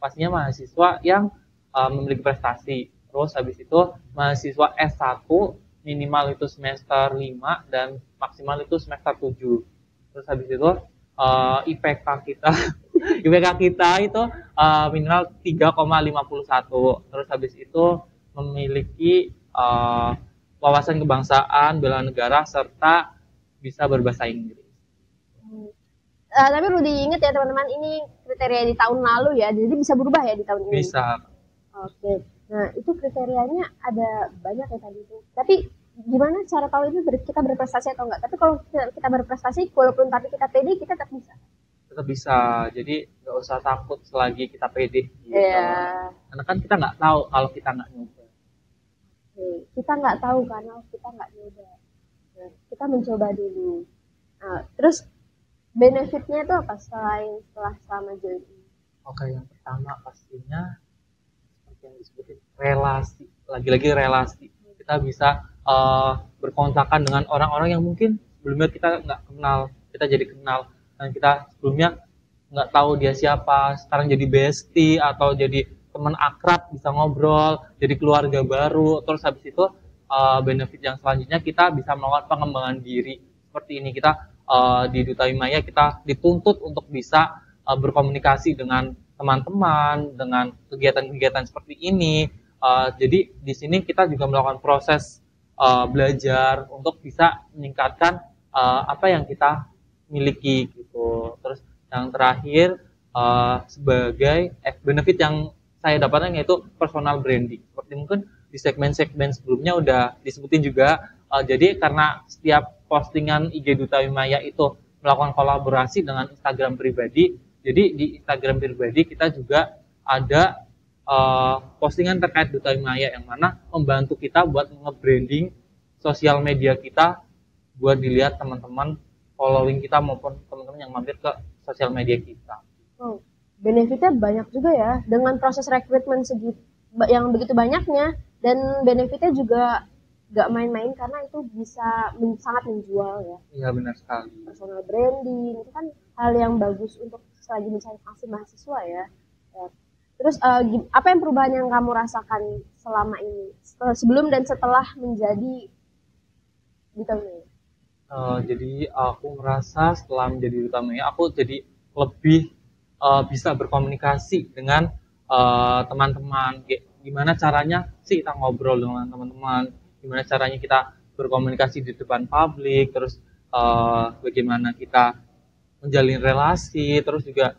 pastinya mahasiswa yang memiliki prestasi. Terus habis itu mahasiswa S1 minimal itu semester 5 dan maksimal itu semester 7. Terus habis itu IPK kita itu minimal 3,51. Terus habis itu memiliki wawasan kebangsaan, bela negara, serta bisa berbahasa Inggris. Tapi perlu diingat ya teman-teman, ini kriteria di tahun lalu ya, jadi bisa berubah ya di tahun ini? Bisa. Oke. Nah, itu kriterianya ada banyak ya tadi itu. Tapi gimana cara tahu itu kita berprestasi atau enggak? Tapi kalau kita berprestasi, walaupun tapi kita pede, kita tetap bisa. Tetap bisa. Jadi nggak usah takut selagi kita pede. Gitu. Yeah. Karena kan kita nggak tahu kalau kita nggak nyoba. Kita nggak tahu karena kita nggak nyoba. Nah, kita mencoba dulu. Nah, terus benefitnya itu apa setelah selama join? Oke, yang pertama pastinya yang disebutin relasi, lagi-lagi relasi. Kita bisa berkontakan dengan orang-orang yang mungkin sebelumnya kita nggak kenal, kita jadi kenal, dan kita sebelumnya nggak tahu dia siapa, sekarang jadi bestie atau jadi teman akrab, bisa ngobrol, jadi keluarga baru. Terus habis itu benefit yang selanjutnya kita bisa melakukan pengembangan diri. Seperti ini kita di Duta Wimaya kita dituntut untuk bisa berkomunikasi dengan teman-teman dengan kegiatan-kegiatan seperti ini. Jadi di sini kita juga melakukan proses belajar untuk bisa meningkatkan apa yang kita miliki gitu. Terus yang terakhir sebagai benefit yang saya dapatkan yaitu personal branding. Seperti mungkin di segmen-segmen sebelumnya udah disebutin juga. Jadi karena setiap postingan IG Duta Wimaya itu melakukan kolaborasi dengan Instagram pribadi, jadi di Instagram pribadi kita juga ada postingan terkait Duta Wimaya yang mana membantu kita buat nge-branding sosial media kita buat dilihat teman-teman following kita maupun teman-teman yang mampir ke sosial media kita. Benefitnya banyak juga ya dengan proses rekrutmen yang begitu banyaknya, dan benefitnya juga gak main-main karena itu bisa sangat menjual ya. Iya benar sekali. Personal branding itu kan hal yang bagus untuk selagi mencari mahasiswa ya. Terus apa yang perubahan yang kamu rasakan selama ini, sebelum dan setelah menjadi Duta Wimaya? Jadi aku merasa setelah menjadi Duta Wimaya, aku jadi lebih bisa berkomunikasi dengan teman-teman. Gimana caranya sih kita ngobrol dengan teman-teman, gimana caranya kita berkomunikasi di depan publik, terus bagaimana kita menjalin relasi, terus juga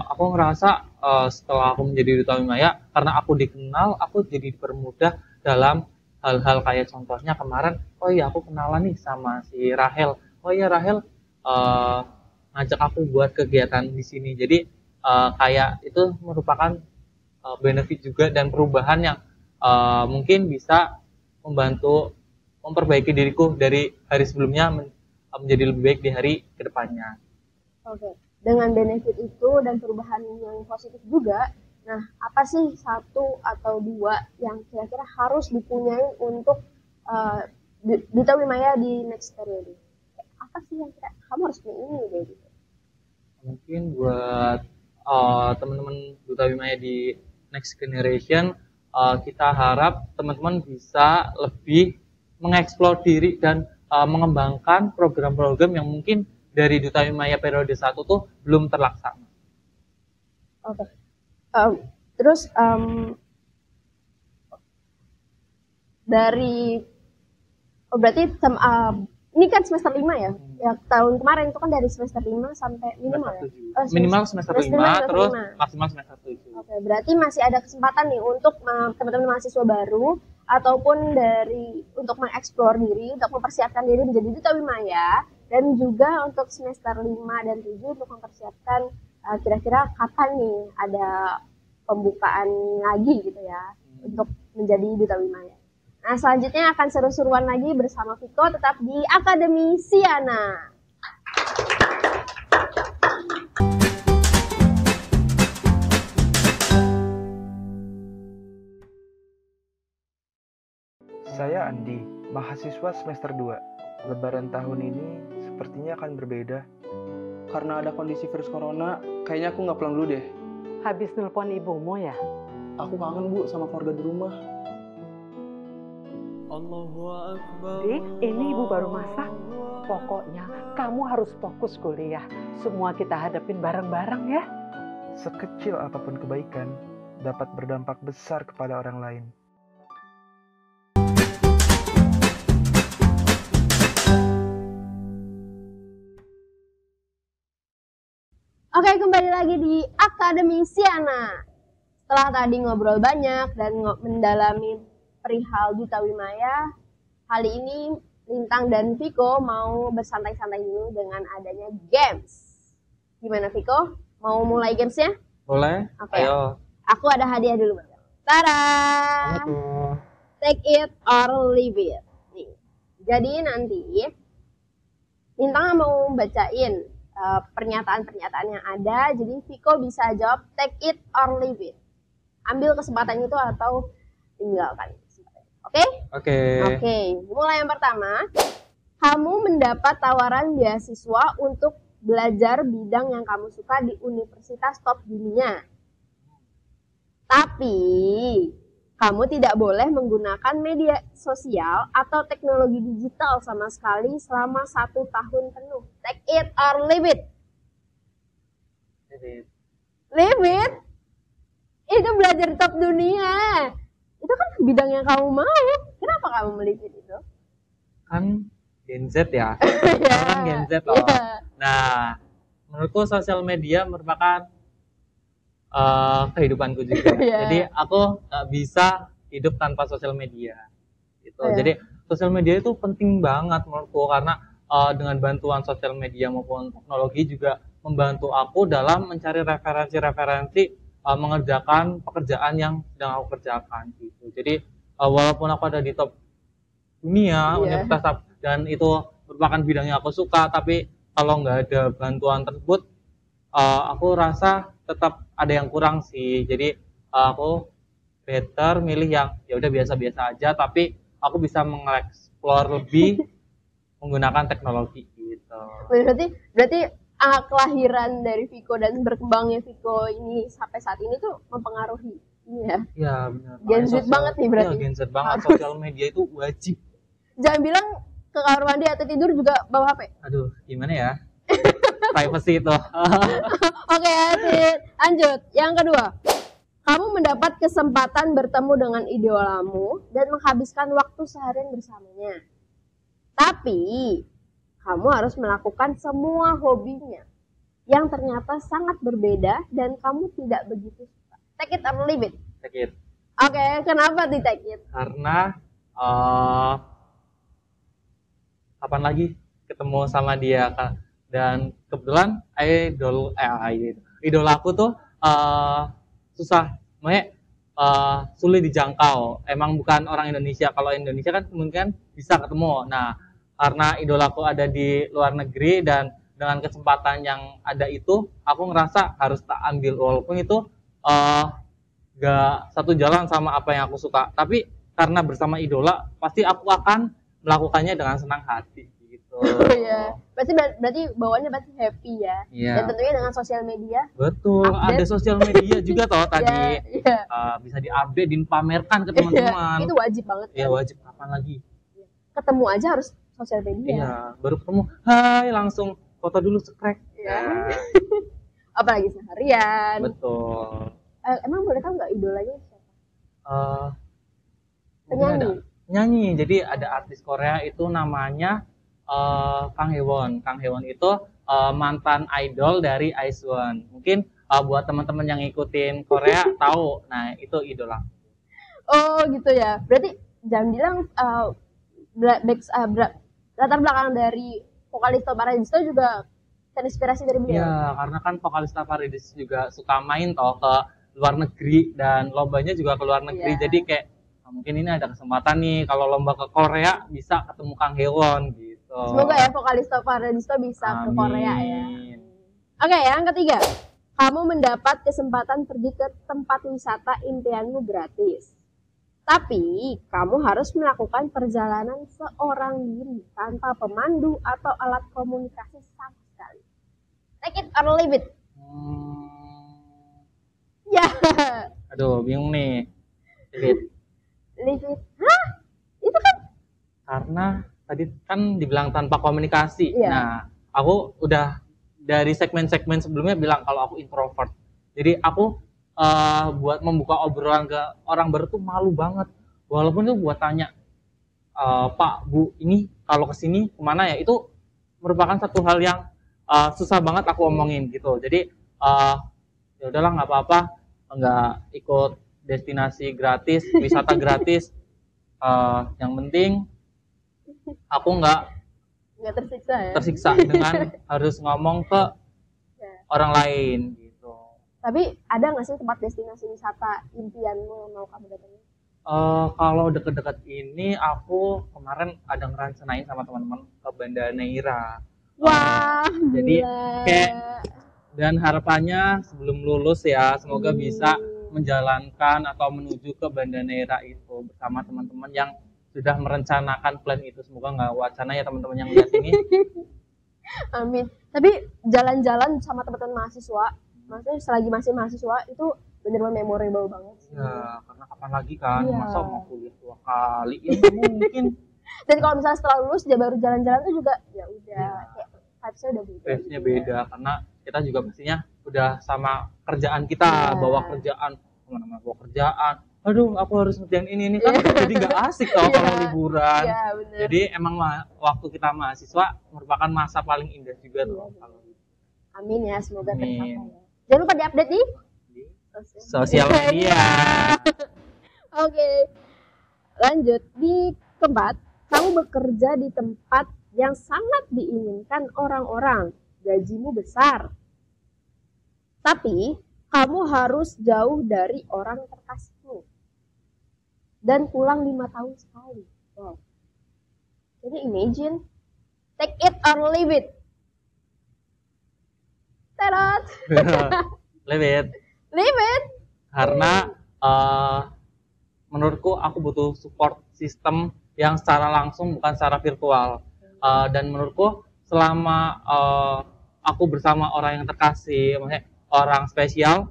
aku ngerasa setelah aku menjadi Duta Wimaya, karena aku dikenal, aku jadi dipermudah dalam hal-hal kayak contohnya kemarin, oh iya aku kenalan nih sama si Rahel, oh iya Rahel ngajak aku buat kegiatan di sini. Jadi kayak itu merupakan benefit juga dan perubahan yang mungkin bisa membantu memperbaiki diriku dari hari sebelumnya menjadi lebih baik di hari kedepannya. Oke. Dengan benefit itu dan perubahan yang positif juga, nah apa sih satu atau dua yang kira-kira harus dipunyai untuk Duta Wimaya di next period? Apa sih yang kamu harus punya ini deh gitu? Mungkin buat teman-teman Duta Wimaya di next generation, kita harap teman-teman bisa lebih mengeksplor diri dan mengembangkan program-program yang mungkin dari Duta Wimaya periode 1 tuh belum terlaksana. Oke. Terus berarti ini kan semester 5 ya? Ya tahun kemarin itu kan dari semester 5 sampai minimal ya? Minimal semester 5, terus maksimal semester 7. Oke, berarti masih ada kesempatan nih untuk teman-teman mahasiswa baru ataupun untuk mengeksplor diri, untuk mempersiapkan diri menjadi Duta Wimaya, dan juga untuk semester 5 dan 7 untuk mempersiapkan kira-kira kapan nih ada pembukaan lagi gitu ya untuk menjadi Duta Wimaya. Nah, selanjutnya akan seru-seruan lagi bersama Viko, tetap di Akademi Siana. Saya Andi, mahasiswa semester 2. Lebaran tahun ini sepertinya akan berbeda. Karena ada kondisi virus corona, kayaknya aku nggak pulang dulu deh. Habis nelpon ibumu ya? Aku kangen Bu sama keluarga di rumah. Dik, ini ibu baru masak. Pokoknya kamu harus fokus kuliah. Semua kita hadapin bareng-bareng ya. Sekecil apapun kebaikan dapat berdampak besar kepada orang lain. Oke, kembali lagi di Akademi Siana. Setelah tadi ngobrol banyak dan mendalami perihal Duta Wimaya, kali ini Lintang dan Viko mau bersantai-santai dulu dengan adanya games. Gimana Viko? Mau mulai gamesnya? Boleh? Oke. Ayo. Aku ada hadiah dulu. Tada! Take it or leave it. Nih. Jadi nanti Lintang mau bacain pernyataan-pernyataan yang ada, jadi Viko bisa jawab take it or leave it. Ambil kesempatan itu atau tinggalkan. Oke? Oke. Mulai yang pertama. Kamu mendapat tawaran beasiswa untuk belajar bidang yang kamu suka di universitas top dunia. Tapi kamu tidak boleh menggunakan media sosial atau teknologi digital sama sekali selama 1 tahun penuh. Take it or leave it. Leave it. Itu belajar top dunia. Itu kan bidang yang kamu mau. Kenapa kamu melipit itu? Kan Gen Z ya. Ya. Kan Gen Z loh. Ya. Nah, menurutku sosial media merupakan kehidupanku juga. Ya. Jadi aku nggak bisa hidup tanpa sosial media. Gitu. Ya. Jadi sosial media itu penting banget menurutku karena dengan bantuan sosial media maupun teknologi juga membantu aku dalam mencari referensi-referensi mengerjakan pekerjaan yang sedang aku kerjakan gitu. Jadi walaupun aku ada di top dunia universitas dan itu merupakan bidang yang aku suka, tapi kalau nggak ada bantuan tersebut, aku rasa tetap ada yang kurang sih. Jadi aku better milih yang ya udah biasa-biasa aja, tapi aku bisa mengeksplor lebih menggunakan teknologi gitu. Berarti kelahiran dari Viko dan berkembangnya Viko ini sampai saat ini tuh mempengaruhi. Iya. Iya benar. Gen Z banget nih berarti. Iya, Gen Z banget. Sosial media itu wajib. Jangan bilang ke kamar mandi atau tidur juga bawa HP. Aduh, gimana ya? Privacy itu. Oke, lanjut. Yang kedua, kamu mendapat kesempatan bertemu dengan idolamu dan menghabiskan waktu seharian bersamanya. Tapi kamu harus melakukan semua hobinya yang ternyata sangat berbeda dan kamu tidak begitu suka. Take it or leave it. Take it. Oke, kenapa di take it? Karena kapan lagi ketemu sama dia kan? Dan kebetulan idolaku tuh susah, sulit dijangkau. Emang bukan orang Indonesia. Kalau Indonesia kan kemungkinan bisa ketemu. Nah, karena idolaku ada di luar negeri dan dengan kesempatan yang ada itu, aku ngerasa harus tak ambil walaupun itu gak satu jalan sama apa yang aku suka. Tapi karena bersama idola, pasti aku akan melakukannya dengan senang hati gitu. Oh ya, berarti bawaannya berarti happy ya. Iya. Dan tentunya dengan sosial media. Betul, Update. ada sosial media juga toh tadi. Iya. Bisa diupdate, dipamerkan ke teman-teman. Itu wajib banget. Ya kan? wajib, kapan lagi? Ketemu aja harus sosial media. Iya, baru ketemu, hai langsung foto dulu cekrek. Iya. Apalagi seharian. Betul. Emang boleh tahu nggak idolanya siapa? Penyanyi. Penyanyi. Jadi ada artis Korea itu namanya Kang Hewon. Kang Hewon itu mantan idol dari IZ*ONE. Mungkin buat teman-teman yang ngikutin Korea tahu. Nah, itu idola. Oh, gitu ya. Berarti jangan bilang latar belakang dari vokalis Top Paradis juga terinspirasi dari beliau. Iya, karena kan vokalis Top Paradis juga suka main toh ke luar negeri dan lombanya juga ke luar negeri. Iya. Jadi kayak mungkin ini ada kesempatan nih kalau lomba ke Korea bisa ketemu Kang Hewon gitu. Semoga ya vokalis Top Paradis bisa ke Amin. Korea ya. Oke, yang ketiga. Kamu mendapat kesempatan pergi ke tempat wisata impianmu gratis. Tapi kamu harus melakukan perjalanan seorang diri tanpa pemandu atau alat komunikasi sama sekali. Take it or leave it. Ya. Aduh, bingung nih. Leave it. Hah? Itu kan? Karena tadi kan dibilang tanpa komunikasi. Iya. Nah, aku udah dari segmen-segmen sebelumnya bilang kalau aku introvert. Jadi aku buat membuka obrolan ke orang baru tuh malu banget. Walaupun itu buat tanya, Pak, Bu, ini kalau kesini kemana ya? Itu merupakan satu hal yang susah banget aku omongin gitu. Jadi ya udahlah nggak apa-apa, nggak ikut destinasi gratis, wisata gratis. Yang penting aku nggak tersiksa ya. Tersiksa dengan harus ngomong ke orang lain gitu. Tapi ada nggak sih tempat destinasi wisata impianmu yang mau kamu datangi? Kalau deket-deket ini aku kemarin ada ngerancanain sama teman-teman ke Banda Neira. Wah, jadi gila. kayak dan harapannya sebelum lulus ya semoga bisa menjalankan atau menuju ke Banda Neira itu bersama teman-teman yang sudah merencanakan plan itu. Semoga nggak wacana ya teman-teman yang lihat ini. Amin. Tapi jalan-jalan sama teman-teman mahasiswa, maksudnya selagi masih mahasiswa itu bener-bener memorable banget sih. Ya, karena kapan lagi kan, Iya. masa mau kuliah 2 kali ya nggak mungkin. Dan kalau misalnya setelah lulus dia baru jalan-jalan tuh juga ya udah kayak vibes-nya udah beda. Vibes-nya beda karena kita juga pastinya udah sama kerjaan kita, bawa kerjaan kemana-mana, bawa kerjaan. Aduh, aku harus ngerjain ini kan jadi nggak asik tau kalau liburan. Jadi emang waktu kita mahasiswa merupakan masa paling indah juga tuh. Amin ya, semoga tercapai. Jangan lupa diupdate di sosial media. Oke. Lanjut, di keempat, kamu bekerja di tempat yang sangat diinginkan orang-orang, gajimu besar. Tapi kamu harus jauh dari orang terkasihmu. Dan pulang 5 tahun sekali. Wow. Jadi imagine, take it or leave it. Terot. Leave it. Leave it. Karena menurutku aku butuh support system yang secara langsung bukan secara virtual. Dan menurutku selama aku bersama orang yang terkasih, maksudnya orang spesial,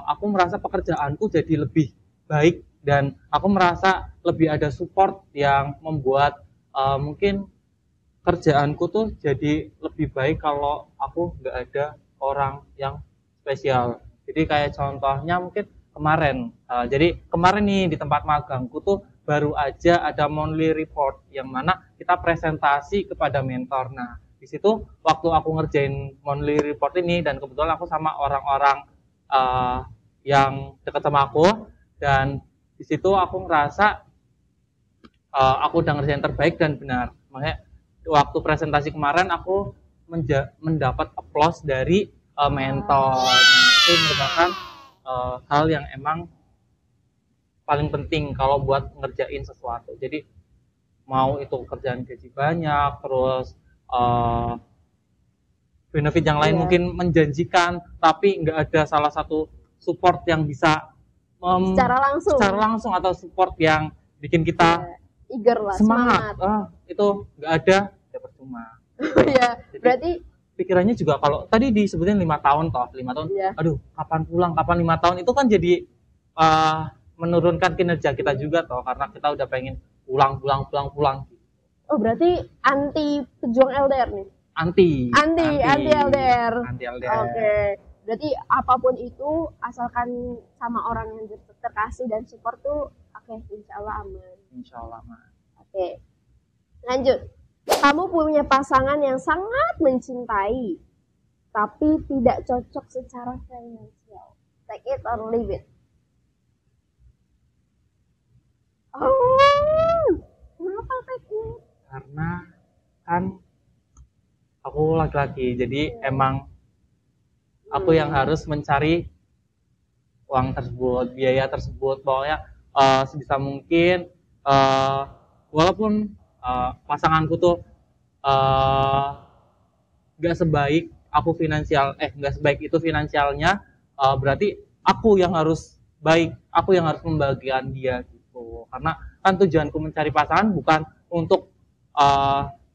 aku merasa pekerjaanku jadi lebih baik dan aku merasa lebih ada support yang membuat mungkin kerjaanku tuh jadi lebih baik kalau aku nggak ada orang yang spesial. Jadi kayak contohnya mungkin kemarin, jadi kemarin nih di tempat magangku tuh baru aja ada monthly report yang mana kita presentasi kepada mentor. Nah di situ waktu aku ngerjain monthly report ini dan kebetulan aku sama orang-orang yang dekat sama aku dan di situ aku ngerasa aku udah ngerjain terbaik dan benar. Makanya waktu presentasi kemarin aku mendapat applause dari mentor. Itu merupakan hal yang emang paling penting kalau buat ngerjain sesuatu. Jadi mau itu kerjaan gaji banyak, terus benefit yang lain mungkin menjanjikan, tapi nggak ada salah satu support yang bisa secara langsung atau support yang bikin kita eager lah, semangat. Itu nggak ada, ya percuma. Ya, berarti pikirannya juga kalau tadi disebutin 5 tahun toh, 5 tahun. Aduh, kapan pulang, kapan 5 tahun itu kan jadi menurunkan kinerja kita juga toh karena kita udah pengen pulang. Oh, berarti anti pejuang LDR nih. Anti LDR. Oke. Berarti apapun itu asalkan sama orang yang terkasih dan support tuh oke, insya Allah aman. Insya Allah aman. Oke. Lanjut. Kamu punya pasangan yang sangat mencintai, tapi tidak cocok secara finansial. Take it or leave it. Oh, kenapa take it? Karena kan aku laki-laki, jadi emang aku yang harus mencari uang tersebut, biaya tersebut. Pokoknya sebisa mungkin, walaupun pasanganku tuh nggak sebaik aku nggak sebaik itu finansialnya, berarti aku yang harus baik, aku yang harus membahagiakan dia gitu. Karena kan tujuanku mencari pasangan bukan untuk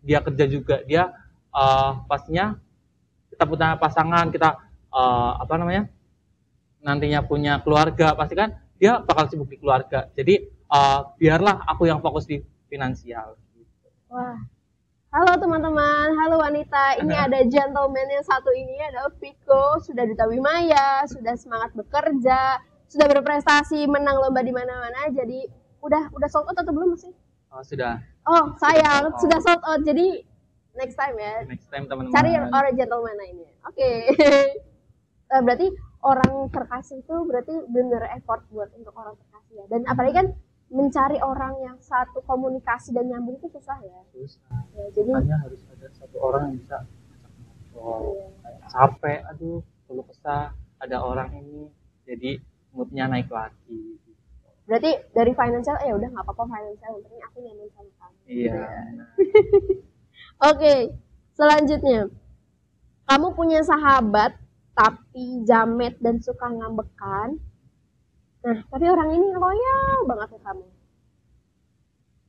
dia kerja juga, dia pastinya kita punya pasangan, kita nantinya punya keluarga, pasti kan dia bakal sibuk di keluarga. Jadi biarlah aku yang fokus di finansial. Wah, halo teman-teman, halo wanita. Ini ada gentleman yang satu ini, ada Viko, sudah duta Wismaya, sudah semangat bekerja, sudah berprestasi, menang lomba di mana-mana. Jadi udah sold out atau belum sih? Oh, sudah. Oh sayang, sudah sold out. Jadi next time ya. Next time teman-teman. Cari orang gentleman ini. Oke. Berarti orang terkasih itu berarti bener effort buat untuk orang terkasih ya. Dan apalagi kan mencari orang yang satu komunikasi dan nyambung itu susah ya. Susah. Ya, jadi hanya harus ada satu orang yang bisa capek, aduh, perlu kesah, ada orang ini, jadi moodnya naik lagi. Berarti dari financial, ya udah nggak apa-apa financial, yang penting aku nyaman sama kamu. Iya. Oke, selanjutnya, kamu punya sahabat tapi jamet dan suka ngambekan. Nah, tapi orang ini loyal banget ke kamu.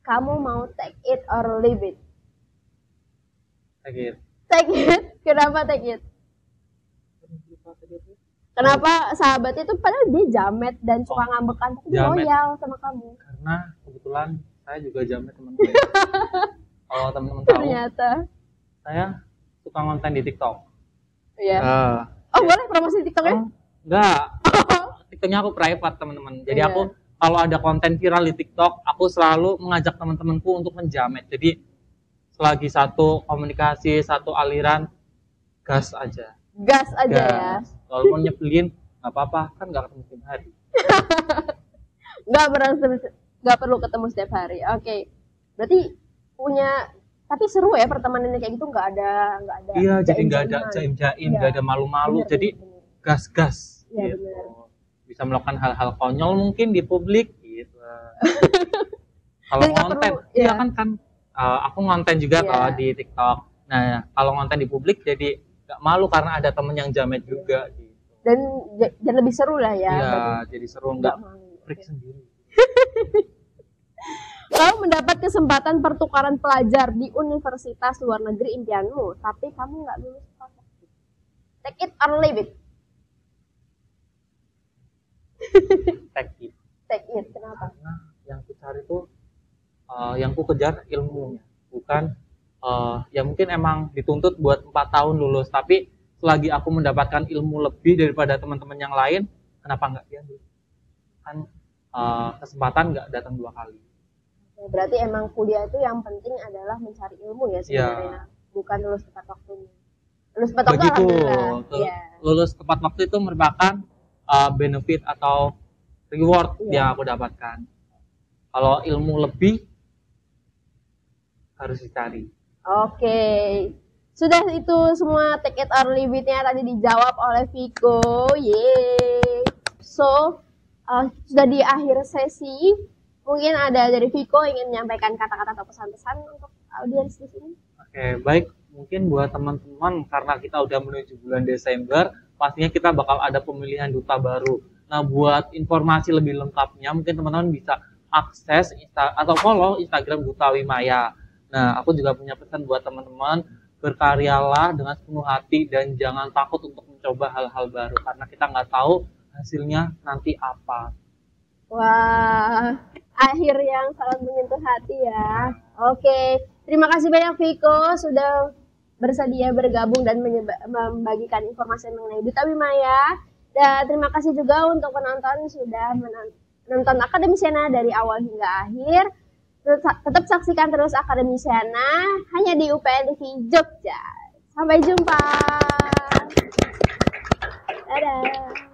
Kamu mau take it or leave it? Take it. Take it? Kenapa take it? Kenapa sahabatnya itu padahal dia jamet dan suka ngambekan tapi loyal sama kamu? Karena kebetulan saya juga jamet teman-teman. Kalau teman-teman tahu, ternyata saya suka konten di TikTok. Iya. Oh boleh promosi TikToknya? Enggak. TikToknya aku private teman-teman. Jadi Iya. aku kalau ada konten viral di TikTok, aku selalu mengajak teman-temanku untuk menjamet. Jadi selagi satu komunikasi, satu aliran, gas aja. Gas aja ya. Gas. Walaupun nyebelin, nggak apa-apa, kan nggak ketemu setiap hari. Nggak perlu ketemu setiap hari. Oke. Berarti punya, tapi seru ya pertemanannya kayak gitu, nggak ada. Iya, jadi nggak ada jaim-jaiman. jaim-jaim, Iya. nggak ada malu-malu. Bener, Jadi bener. gas-gas. Iya, gitu. bener. Bisa melakukan hal-hal konyol mungkin di publik. Gitu. Kalau Dan nggak konten, perlu, iya ya. kan aku ngonten juga Iya. toh di TikTok. Nah, kalau ngonten di publik jadi nggak malu karena ada temen yang jamet juga. Gitu. Dan lebih seru lah ya. Iya, Bagi- jadi seru nggak malu. freak sendiri. Kamu mendapat kesempatan pertukaran pelajar di universitas luar negeri impianmu, tapi kamu nggak lulus tepat waktu. Take it or leave it. Take it. Take it. Kenapa? Karena yang ku cari tuh yang ku kejar ilmunya, bukan ya mungkin emang dituntut buat 4 tahun lulus, tapi selagi aku mendapatkan ilmu lebih daripada teman-teman yang lain, kenapa nggak diambil? Kan kesempatan nggak datang 2 kali. Ya, berarti emang kuliah itu yang penting adalah mencari ilmu ya sebenarnya, bukan lulus tepat waktunya. Lulus tepat waktu Begitu. alhamdulillah. Tuh, Iya. lulus tepat waktu itu merupakan benefit atau reward Iya. yang aku dapatkan. Kalau ilmu lebih harus dicari. Oke. Sudah itu semua take it or leave it-nya tadi dijawab oleh Viko. Yeay. So, sudah di akhir sesi. Mungkin ada dari Viko ingin menyampaikan kata-kata atau pesan-pesan untuk audiens di sini. Oke, baik. Mungkin buat teman-teman, karena kita udah menuju bulan Desember, pastinya kita bakal ada pemilihan duta baru. Nah, buat informasi lebih lengkapnya, mungkin teman-teman bisa akses atau follow Instagram Duta Wimaya. Nah, aku juga punya pesan buat teman-teman, berkaryalah dengan sepenuh hati dan jangan takut untuk mencoba hal-hal baru, karena kita nggak tahu hasilnya nanti apa. Wah, akhir yang sangat menyentuh hati ya. Oke, terima kasih banyak Viko sudah bersedia bergabung dan membagikan informasi mengenai Duta Wimaya. Dan terima kasih juga untuk penonton sudah menonton Akademisiana dari awal hingga akhir. Tetap saksikan terus Akademisiana hanya di UPN TV Jogja. Sampai jumpa. Dadah.